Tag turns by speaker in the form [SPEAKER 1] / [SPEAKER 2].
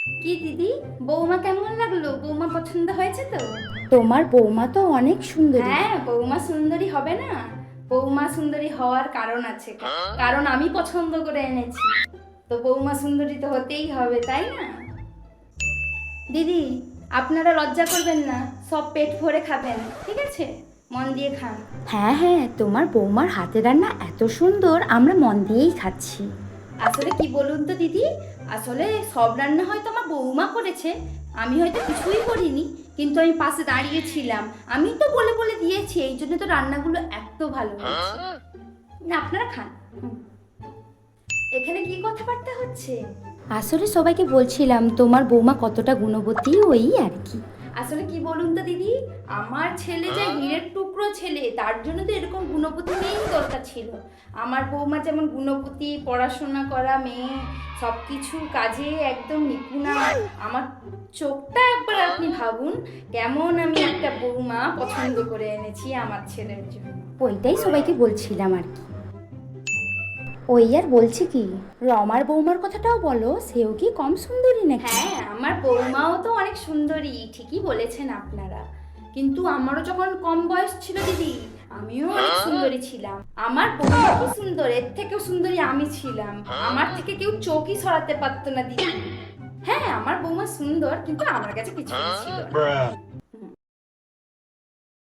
[SPEAKER 1] কি দিদি, বৌমা কেমন লাগলো? বৌমা পছন্দ হয়েছে তো?
[SPEAKER 2] তোমার বৌমা তো অনেক সুন্দরী।
[SPEAKER 1] হ্যাঁ, বৌমা সুন্দরী হবে না? বৌমা সুন্দরী হওয়ার কারণ আছে, কারণ আমি পছন্দ করে এনেছি। তো বৌমা সুন্দরী তো হতেই হবে, তাই না? দিদি, আপনারা লজ্জা করবেন না, সব পেট ভরে খাবেন, ঠিক আছে? মন দিয়ে খান।
[SPEAKER 2] হ্যাঁ হ্যাঁ, তোমার বৌমার হাতের রান্না এত সুন্দর, আমরা মন দিয়েই খাচ্ছি।
[SPEAKER 1] আসলে কি বলুন তো দিদি, আসলে সব রান্না হয়তো আমার বৌমা করেছে, আমি হয়তো কিছুই করিনি, কিন্তু আমি পাশে দাঁড়িয়েছিলাম, আমি তো বলে বলে দিয়েছি, এই জন্য তো রান্নাগুলো এত ভালো হয়েছে। না, আপনারা খান। এখানে কি কথাবার্তা হচ্ছে?
[SPEAKER 2] আসলে সবাইকে বলছিলাম তোমার বৌমা কতটা গুণবতী, ওই আর কি।
[SPEAKER 1] আসলে কি বলুন তো দিদি, আমার ছেলে যে হীরের টুকরো ছেলে, তার জন্য তো এরকম গুণপতি মেয়েই দরকার ছিল। আমার বৌমা যেমন গুণপতি, পড়াশোনা করা মেয়ে, সব কিছু কাজে একদম নিপুণা। আমার চোখটা একবার আপনি ভাবুন, কেমন আমি একটা বৌমা পছন্দ করে এনেছি আমার ছেলের জন্য।
[SPEAKER 2] ওইটাই সবাইকে বলছিলাম আর কি। ওই আর বলছি কি, রমার বৌমার কথাটাও বলো, সেও কি কম সুন্দরী নাকি?
[SPEAKER 1] হ্যাঁ, আমার বৌমাও তো অনেক সুন্দরী, ঠিকই বলেছেন আপনারা। কিন্তু আমারও যখন কম বয়স ছিল দিদি, আমিও অনেক সুন্দরী ছিলাম। আমার বৌমা কি সুন্দর, এর থেকেও সুন্দরী আমি ছিলাম। আমার থেকে কেউ চোখই সরাতে পারতো না দিদি। হ্যাঁ, আমার বৌমা সুন্দর, কিন্তু আমার কাছে কিছুই ছিল না।